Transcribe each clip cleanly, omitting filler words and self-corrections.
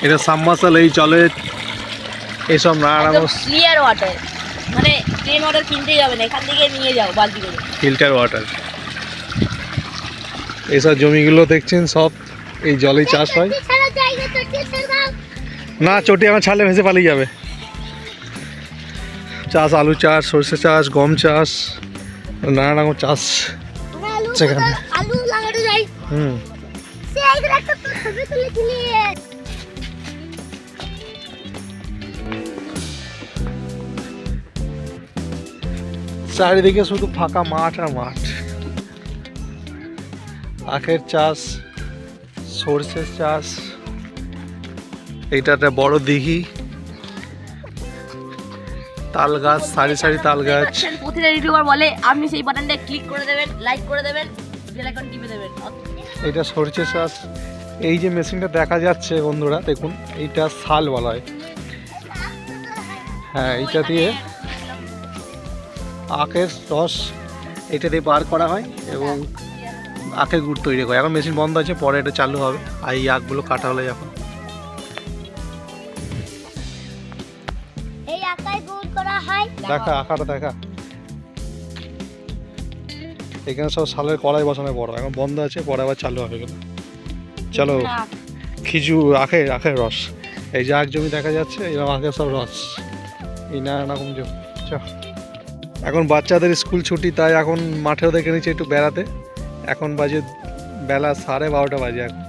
এটা সাবমার্সাল এই জলে এইসব নানা ক্লিয়ার ওয়াটার, মানে প্লেন ওয়াটার কিনতেই যাবে না, এখান থেকে নিয়ে যাও বালতি করে। Filter water. এইসব জমিগুলো দেখছেন সব এই জলেই চাষ হয়। না চটি আমার ছাড়লে ভেসে পালিয়ে যাবে। চাষ আলু চাষ, সরষে চাষ, গম চাষ, নানা রকম চাষ সেখানে। চারিদিকে শুধু ফাঁকা মাঠ আর মাঠ। আখের চাষ, সরষের চাষ, এইটা একটা বড় দিঘি, তাল গাছ, সারি সারি তাল গাছ। প্রতিটা ইউটিউবার বলে আপনি সেই বাটনটা ক্লিক করে দেবেন, লাইক করে দেবেন, বেল আইকন টিপে দেবেন। এটা সরষে চাষ। এই যে মেশিনটা দেখা যাচ্ছে বন্ধুরা দেখুন, এইটা শাল বলা হয়। হ্যাঁ, এইটা দিয়ে আখের রস এটা দিয়ে বার করা হয় এবং আখের গুড় তৈরি করে। এখন মেশিন বন্ধ আছে, পরে এটা চালু হবে। আর এই আখগুলো কাটা হলে যখন দেখা আঁকাটা দেখা, এখানে সব শালের কড়াই বসানো বড়, এখন বন্ধ আছে, পরে আবার চালু হবে। চলো খিচুর আখের রস, এই যে আখ জমি দেখা যাচ্ছে, এরকম আখের সব রস, এই নানা রকম জমি। এখন বাচ্চাদের স্কুল ছুটি, তাই এখন মাঠেও দেখে নিচ্ছে একটু বেড়াতে। এখন বাজে বেলা 12:30 বাজে। এখন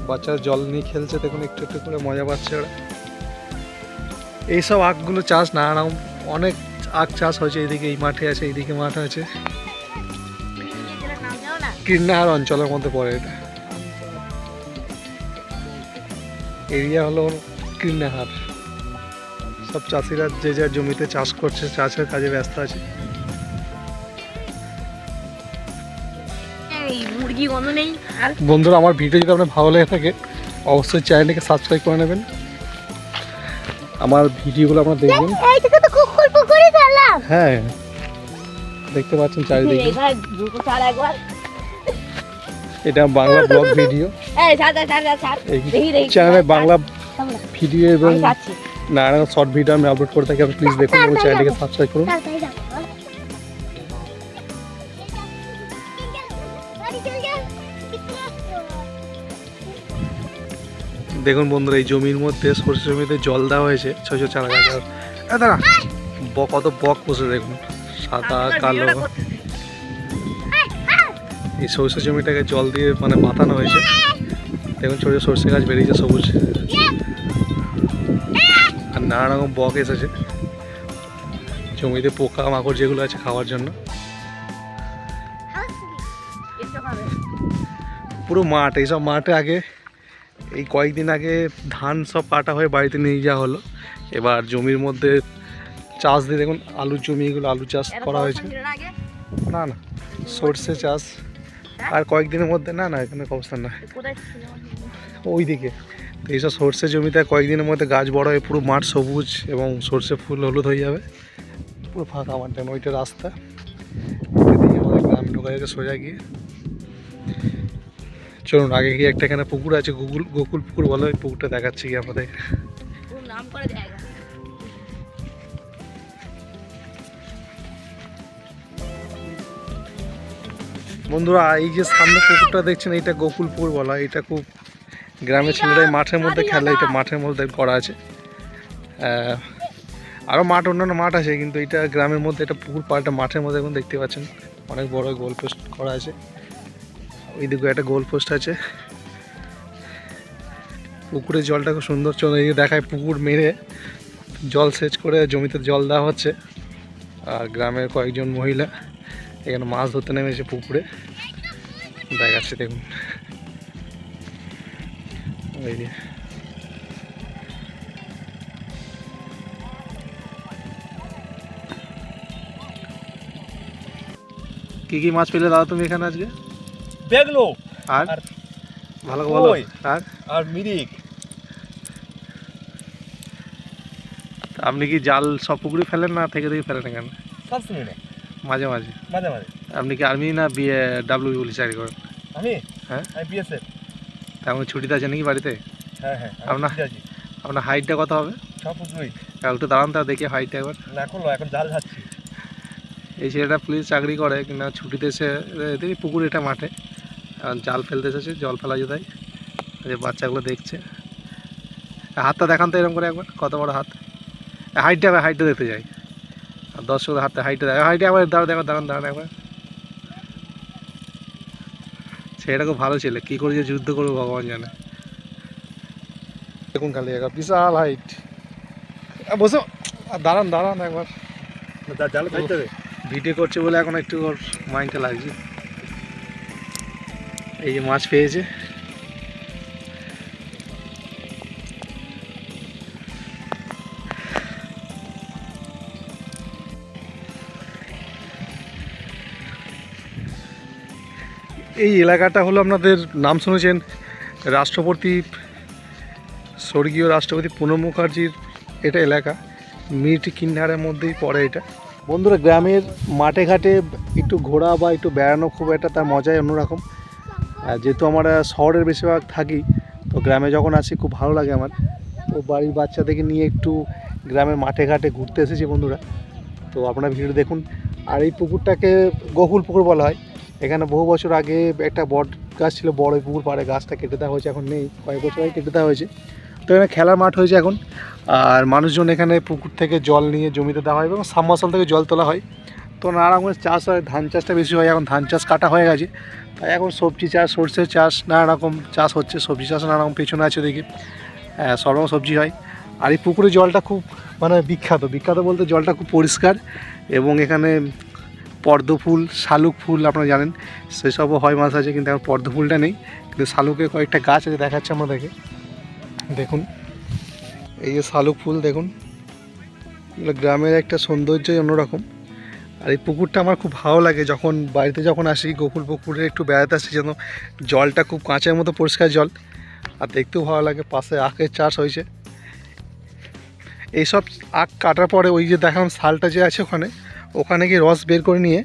বাচ্চারা জল নিয়ে খেলছে, দেখুন একটু একটু করে মজা পাচ্ছে ওরা। এইসব আখগুলো চাষ নানা রকম অনেক আখ চাষ হয়েছে। এইদিকে এই মাঠে আছে, এইদিকে মাঠ আছে। কীর্ণাহার অঞ্চলের মধ্যে পড়ে এটা। এরিয়া হলো কীর্ণাহার। সব চাষিরা যে যার জমিতে চাষ করছে, চাষের কাজে ব্যস্ত আছে। বন্ধুরা, আমার ভিডিও যদি আপনার ভালো লেগে থাকে অবশ্যই চ্যানেলটিকে সাবস্ক্রাইব করে নেবেন। আমার ভিডিওগুলো আপনারা দেখবেন। হ্যাঁ, দেখতে পাচ্ছেন চারিদিকে। এটা বাংলা ব্লগ ভিডিও। চ্যানেলে বাংলা ভিডিও এবং নানা শর্ট ভিডিও আমি আপলোড করে থাকি। আপনি প্লিজ দেখুন এবং চ্যানেলটিকে সাবস্ক্রাইব করুন। দেখুন বন্ধুরা, এই জমির মধ্যে সরষে জমিতে জল দেওয়া হয়েছে। ছোট ছোট চারা গাছ, কত বক বসে দেখুন, সাদা কালো। এই সরষে জমিটাকে জল দিয়ে মানে বাঁধানো হয়েছে। দেখুন ছোট সরষে গাছ বেরিয়েছে সবুজ, আর নানা রকম বক এসেছে জমিতে, পোকা মাকড় যেগুলো আছে খাওয়ার জন্য। পুরো মাঠ, এইসব মাঠে আগে এই কয়েকদিন আগে ধান সব কাটা হয়ে বাড়িতে নিয়ে যাওয়া হলো। এবার জমির মধ্যে চাষ দিয়ে দেখুন, আলুর জমি, এগুলো আলু চাষ করা হয়েছে। না না, সর্ষে চাষ। আর কয়েকদিনের মধ্যে না এখানে অবস্থান না, ওই দিকে। তো এইসব সর্ষে জমিতে কয়েকদিনের মধ্যে গাছ বড় হয়ে পুরো মাঠ সবুজ এবং সর্ষে ফুল হলুদ হয়ে যাবে। পুরো ফাঁকা মাঠ, ওইটা রাস্তা। দিয়ে আমাদের গ্রামে ঢোকা যাবে সোজা গিয়ে। চলুন আগে গিয়ে একটা এখানে পুকুর আছে, গোকুল পুকুর বলে, ওই পুকুরটা দেখাচ্ছি কি আপনাদের। বন্ধুরা, এই যে সামনে পুকুরটা দেখছেন, এইটা গোকুল পুকুর বলা। এটা খুব গ্রামের ছেলেরাই মাঠের মধ্যে খেলে, এটা মাঠের মধ্যে করা আছে। আরও মাঠ, অন্যান্য মাঠ আছে, কিন্তু এটা গ্রামের মধ্যে, এটা পুকুর পাড়টা মাঠের মধ্যে এখন দেখতে পাচ্ছেন। অনেক বড় গোল পোস্ট করা আছে, ওইদিকে একটা গোল পোস্ট আছে। পুকুরের জলটা খুব সুন্দর চলে দেখায়, পুকুর মেরে জল সেচ করে জমিতে জল দেওয়া হচ্ছে। আর গ্রামের কয়েকজন মহিলা এখানে মাছ ধরতে নেমেছে পুকুরে, দেখাচ্ছে দেখুন। এই যে কি কি মাছ পেলে দাদা তুমি এখানে আজকে? বেগলো আর ভালো ভালো আর মিরিক। আপনি কি জাল সব পুকুরে ফেলেন না থেকে ফেলেন এখানে? সব শুনি না, মাঝে মাঝে মাঝে মাঝে। আপনি কি আর্মি না ডাব্লিউ পুলিশ চাকরি করেন? আমি হ্যাঁ, আমি বিএসএফ। তেমন ছুটিতে আছে নাকি বাড়িতে? হ্যাঁ হ্যাঁ আপনার আপনার হাইটটা কত হবে? 6 ফুট 2। একটু দাঁড়ান তা দেখি হাইটটা একবার। না এখন জাল যাচ্ছি। এই ছেলেটা পুলিশ চাকরি করে কিনা ছুটিতে এসে দেখি পুকুর এটা মাঠে জাল ফেলতে এসেছে, জল ফেলা যে তাই যে বাচ্চাগুলো দেখছে। হাতটা দেখান তো এরকম করে একবার, কত বড় হাত। হাইটটা দেখতে যাই, আর দর্শকদের হাতটা হাইটটা একবার দাঁড়ান একবার। ছেলেটা খুব ভালো ছেলে, কী করে যে যুদ্ধ করবে ভগবান জানে। দেখুন খালি একবার বিশাল হাইট। বসে দাঁড়ান একবার। জাল ফেলতে হবে। ভিডিও করছে বলে এখন একটু ওর মাইন্ডটা লাগছে। এই যে মাছ পেয়েছে, এই এলাকাটা হলো আপনাদের নাম শুনেছেন, স্বর্গীয় রাষ্ট্রপতি প্রণব মুখার্জির এটা এলাকা, মিড কিন্নারের মধ্যেই পড়ে এটা। বন্ধুরা, গ্রামের মাঠে ঘাটে একটু ঘোরা বা একটু বেড়ানো খুব একটা তার মজাই অন্যরকম। যেহেতু আমরা শহরের বেশিরভাগ থাকি, তো গ্রামে যখন আসি খুব ভালো লাগে আমার। তো বাড়ির বাচ্চাদেরকে নিয়ে একটু গ্রামের মাঠে ঘাটে ঘুরতে এসেছি বন্ধুরা। তো আপনারা ভিডিও দেখুন। আর এই পুকুরটাকে গোকুল পুকুর বলা হয়। এখানে বহু বছর আগে একটা বট গাছ ছিল, বড় পুকুর পাড়ে, গাছটা কেটে দেওয়া হয়েছে, এখন নেই, কয়েক বছর আগে কেটে দেওয়া হয়েছে। তো এখানে খেলার মাঠ হয়েছে এখন। আর মানুষজন এখানে পুকুর থেকে জল নিয়ে জমিতে দেওয়া হয় এবং সাবমার্সাল থেকে জল তোলা হয়। তো নানা রকমের চাষ হয়, ধান চাষটা বেশি হয়, এখন ধান চাষ কাটা হয়ে গেছে, তাই এখন সবজি চাষ, সর্ষের চাষ, নানা রকম চাষ হচ্ছে। সবজি চাষ নানা রকম পেছনে আছে দেখি, সব রকম সবজি হয়। আর এই পুকুরের জলটা খুব বিখ্যাত বলতে জলটা খুব পরিষ্কার, এবং এখানে পদ্ম ফুল, শালুক ফুল আপনারা জানেন, সেসবও হয় মাছ আছে, কিন্তু এখন পদ্ম ফুলটা নেই, কিন্তু শালুকের কয়েকটা গাছ আছে, দেখাচ্ছে আমাদেরকে। দেখুন এই যে শালুক ফুল, দেখুন গ্রামের একটা সৌন্দর্যই অন্যরকম। আর এই পুকুরটা আমার খুব ভালো লাগে, যখন বাড়িতে যখন আসি গোকুল পুকুরে একটু বেড়াতে আসি, যেন জলটা খুব কাঁচের মতো পরিষ্কার জল, আর দেখতেও ভালো লাগে। পাশে আখের চাষ হয়েছে। এইসব আখ কাটার পরে ওই যে দেখালাম শালটা যে আছে ওখানে গিয়ে রস বের করে নিয়ে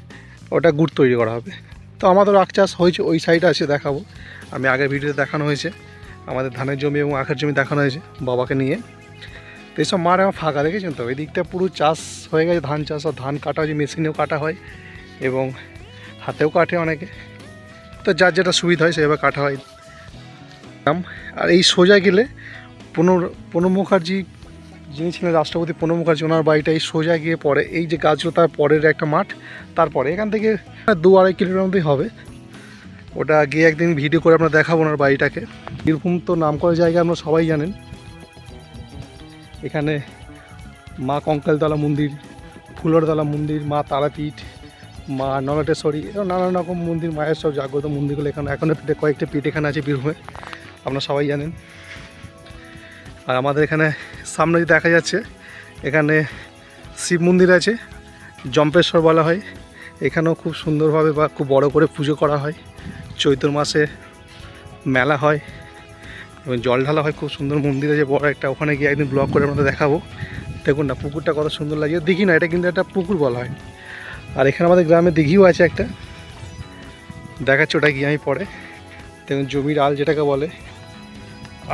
ওটা গুড় তৈরি করা হবে। তো আমাদের আখ চাষ হয়েছে, ওই সাইডে আছে, দেখাবো। আমি আগের ভিডিওতে দেখানো হয়েছে, আমাদের ধানের জমি এবং আখের জমি দেখানো হয়েছে বাবাকে নিয়ে। তো এইসব মাঠ আমার ফাঁকা, দেখেছেন তো, এই দিকটা পুরো চাষ হয়ে গেছে, ধান চাষ। আর ধান কাটা হয়েছে, মেশিনেও কাটা হয় এবং হাতেও কাটে অনেকে, তো যার যেটা সুবিধা হয় সেভাবে কাটা হয়। আর এই সোজা গেলে প্রণব মুখার্জি, যিনি ছিলেন রাষ্ট্রপতি প্রণব মুখার্জি, ওনার বাড়িটা এই সোজা গিয়ে পড়ে। এই যে গাছগুলো তার পরের একটা মাঠ, তারপরে এখান থেকে 2-2.5 কিলোমিটার মধ্যেই হবে। ওটা গিয়ে একদিন ভিডিও করে আপনার দেখাবো ওনার বাড়িটাকে। বীরভূম তো নাম করা জায়গা, আপনারা সবাই জানেন। এখানে মা কঙ্কালতলা মন্দির, ফুলরতলা মন্দির, মা তারাপীঠ, মা নলটেশ্বরী, এবং নানান রকম মন্দির, মায়ের সব জাগ্রত মন্দিরগুলো এখানে এখনও কয়েকটা পীঠ এখানে আছে বীরভূমে, আপনারা সবাই জানেন। আর আমাদের এখানে সামনে যে দেখা যাচ্ছে, এখানে শিব মন্দির আছে, জম্পেশ্বর বলা হয়। এখানেও খুব সুন্দরভাবে বা খুব বড় করে পুজো করা হয়। চৈত্র মাসে মেলা হয় এবং জল ঢালা হয়, খুব সুন্দর মন্দির আছে বড় একটা। ওখানে গিয়ে একদিন ব্লগ করে আপনাদের দেখাবো। দেখুন না পুকুরটা কত সুন্দর লাগে, দিঘি না, এটা কিন্তু একটা পুকুর বলা হয়। আর এখানে আমাদের গ্রামে দিঘিও আছে একটা, দেখাচ্ছে ওটা গিয়ে আমি পরে। দেখুন জমির আল যেটাকে বলে,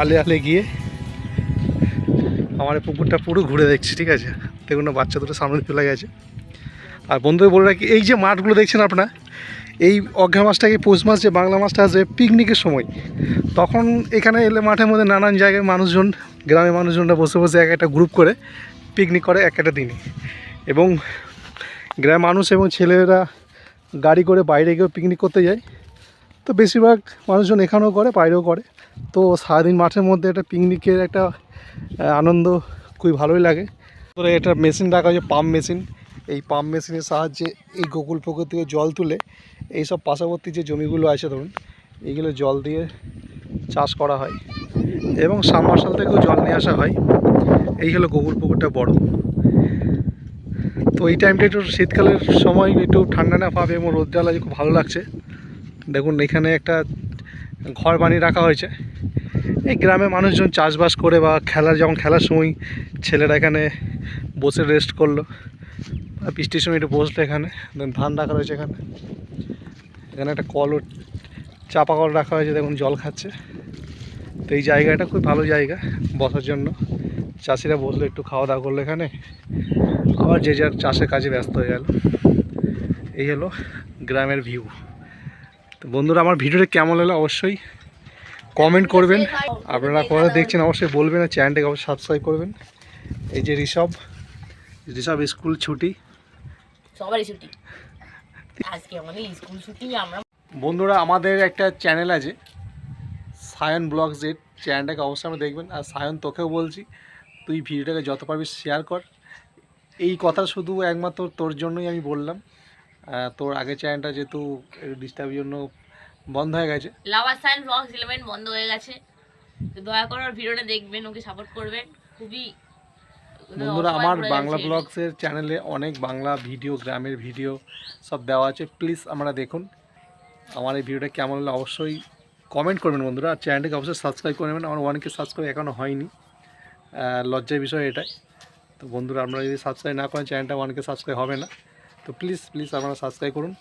আলে গিয়ে আমার পুকুরটা পুরো ঘুরে দেখছি, ঠিক আছে। দেখুন না বাচ্চা দুটো সামনে চলে গেছে। আর বন্ধুদের বলে রাখি, এই যে মাঠগুলো দেখছেন আপনারা, এই অঘ্রাণ মাসটাকে, পৌষ মাস যে বাংলা মাসটা আসবে পিকনিকের সময়, তখন এখানে এলে মাঠের মধ্যে নানান জায়গায় মানুষজন, গ্রামের মানুষজনরা বসে এক একটা গ্রুপ করে পিকনিক করে এক একটা দিনে। এবং গ্রামের মানুষ এবং ছেলেরা গাড়ি করে বাইরে গিয়েও পিকনিক করতে যায়। তো বেশিরভাগ মানুষজন এখানেও করে, বাইরেও করে। তো সারাদিন মাঠের মধ্যে একটা পিকনিকের একটা আনন্দ খুবই ভালোই লাগে। তো এটা মেশিন রাখা হয়েছে, পাম্প মেশিন। এই পাম্প মেশিনের সাহায্যে এই গোকুল পুকুর থেকে জল তুলে এই সব পার্শ্ববর্তী যে জমিগুলো আছে ধরুন, এইগুলো জল দিয়ে চাষ করা হয় এবং সাবমার্শাল থেকেও জল নিয়ে আসা হয়। এই হলো গোকুল পুকুরটা বড়। তো এই টাইমটা একটু শীতকালের সময় একটু ঠান্ডা না পাবে এবং রোদ্রাল আছে, খুব ভালো লাগছে। দেখুন এখানে একটা ঘর বানিয়ে রাখা হয়েছে। এই গ্রামের মানুষজন চাষবাস করে বা যখন খেলার সময় ছেলেরা এখানে বসে রেস্ট করলো, বৃষ্টির সময় একটু বসলো, এখানে ধান রাখা রয়েছে। এখানে একটা কলও চাপা কল রাখা হয়েছে, দেখুন জল খাচ্ছে। তো এই জায়গাটা খুব ভালো জায়গা বসার জন্য। চাষিরা বসলে একটু খাওয়া দাওয়া করলো এখানে, আবার যে যার চাষের কাজে ব্যস্ত হয়ে গেল। এই হলো গ্রামের ভিউ। তো বন্ধুরা, আমার ভিডিওটা কেমন হলো অবশ্যই কমেন্ট করবেন। আপনারা কোথাও দেখছেন অবশ্যই বলবেন, আর চ্যানেলটাকে অবশ্যই সাবস্ক্রাইব করবেন। এই যে ঋষভ স্কুল ছুটি, সবারই ছুটি, আজকে আমাদের স্কুল ছুটি। আমরা বন্ধুরা আমাদের একটা চ্যানেল আছে সায়ন ব্লগস, এর চ্যানেলটাকে অবশ্যই আমরা দেখবেন। আর সায়ন, তোকেও বলছি, তুই ভিডিওটাকে যত পারবি শেয়ার কর। এই কথা শুধু একমাত্র তোর জন্যই আমি বললাম। তোর আগের চ্যানেলটা যেহেতু ডিস্টার্বের জন্য বন্ধ হয়ে গেছে, লাভার সাইন ব্লগস 11 বন্ধ হয়ে গেছে, তো দয়া করে ওর ভিডিওটা দেখবেন, ওকে সাপোর্ট করবেন। খুবই বন্ধুরা, আমার বাংলা ব্লগসের চ্যানেলে অনেক বাংলা ভিডিও, গ্রামের ভিডিও সব দেওয়া আছে, প্লিজ আপনারা দেখুন। আমার এই ভিডিওটা কেমন হলো অবশ্যই কমেন্ট করবেন বন্ধুরা। আর চ্যানেলটাকে অবশ্যই সাবস্ক্রাইব করে নেবেন। আমার 1K সাবস্ক্রাইব এখনও হয়নি, লজ্জার বিষয় এটাই। তো বন্ধুরা, আপনারা যদি সাবস্ক্রাইব না করেন চ্যানেলটা 1K সাবস্ক্রাইব হবে না। তো প্লিজ আপনারা সাবস্ক্রাইব করুন।